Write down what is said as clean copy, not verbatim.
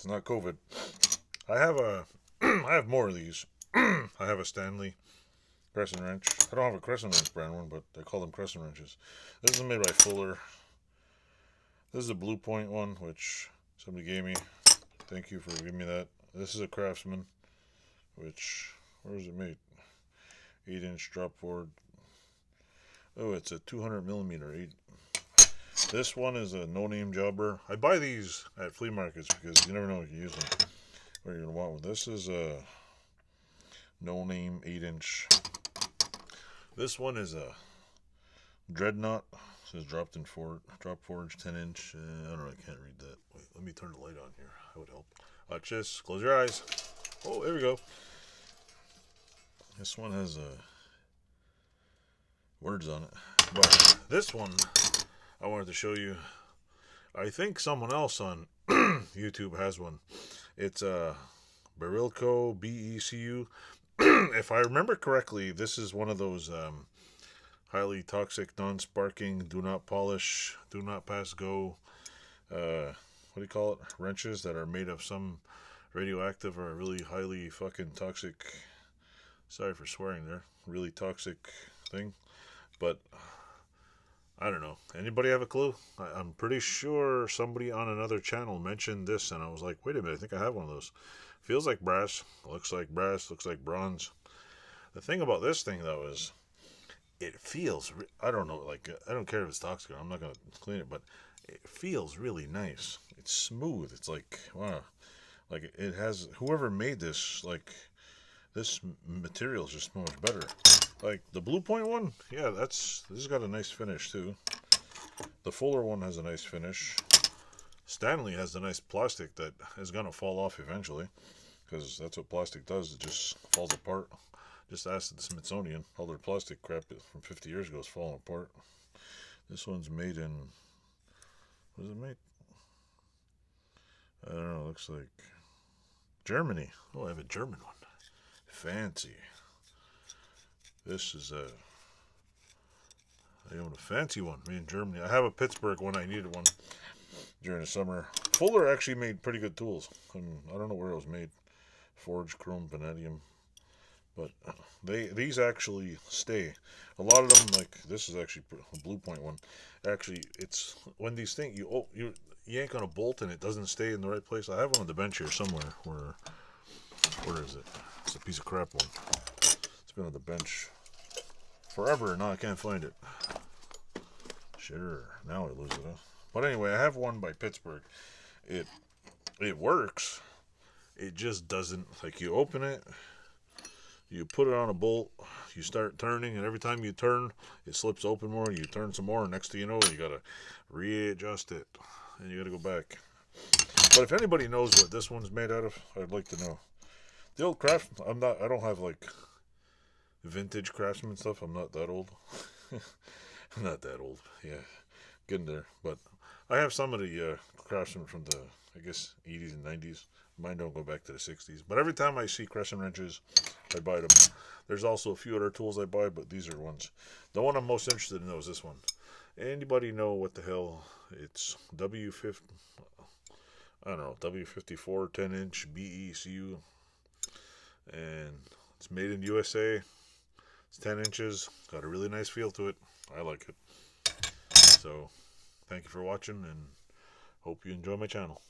It's not COVID. I have a, I have more of these. I have a Stanley crescent wrench. I don't have a crescent wrench brand one, but they call them crescent wrenches. This is made by Fuller. This is a Blue Point one, which somebody gave me. Thank you for giving me that. This is a Craftsman, which, where is it made? 8-inch drop board. Oh, it's a 200 millimeter. This one is a no-name jobber. I buy these at flea markets because you never know if you use them. What you're gonna want one. This is a no-name 8-inch. This one is a Dreadnought. It says drop forge 10-inch. I don't know. I can't read that. Wait, let me turn the light on here. That would help. Watch this. Close your eyes. Oh, there we go. This one has words on it. But this one, I wanted to show you. I think someone else on YouTube has one. It's a Beryllium, BECU. If I remember correctly, this is one of those highly toxic, non-sparking, do not polish, do not pass go, what do you call it, wrenches that are made of some radioactive or really highly fucking toxic, sorry for swearing there, really toxic thing. But I don't know. Anybody have a clue? I'm pretty sure somebody on another channel mentioned this, and I was like, wait a minute, I think I have one of those. Feels like brass, looks like bronze. The thing about this thing, though, is it feels, I don't know, like, I don't care if it's toxic, I'm not going to clean it, but it feels really nice. It's smooth. It's like, wow. Like, it has, whoever made this, like, this material is just so much better. Like, the Blue Point one, yeah, this has got a nice finish, too. The Fuller one has a nice finish. Stanley has a nice plastic that is going to fall off eventually, because that's what plastic does. It just falls apart. Just ask the Smithsonian. All their plastic crap from 50 years ago is falling apart. This one's made in, what is it made? I don't know, it looks like Germany. Oh, I have a German one. Fancy. This is I own a fancy one made in Germany. I have a Pittsburgh one. I needed one during the summer. Fuller actually made pretty good tools. I don't know where it was made. Forged, chrome, vanadium. But these actually stay. A lot of them, like this is actually a Blue Point one. Actually, it's when these things you yank on a bolt and it doesn't stay in the right place. I have one on the bench here somewhere. Where is it? It's a piece of crap one. It's been on the bench forever. Now I can't find it. Sure, now I lose it. Huh? But anyway, I have one by Pittsburgh. It works. It just doesn't, like, you open it, you put it on a bolt, you start turning, and every time you turn, it slips open more. You turn some more, and next thing you know, you gotta readjust it, and you gotta go back. But if anybody knows what this one's made out of, I'd like to know. The old Craftsman, I don't have like vintage Craftsman stuff. I'm not that old. I'm not that old. Yeah, getting there. But I have some of the Craftsman from the, I guess, 80s and 90s. Mine don't go back to the 60s. But every time I see crescent wrenches, I buy them. There's also a few other tools I buy, but these are ones. The one I'm most interested in, though, is this one. Anybody know what the hell? It's W50, I don't know, W54 10-inch BECU. And it's made in USA. It's 10 inches. Got a really nice feel to it. I like it. So, thank you for watching, and hope you enjoy my channel.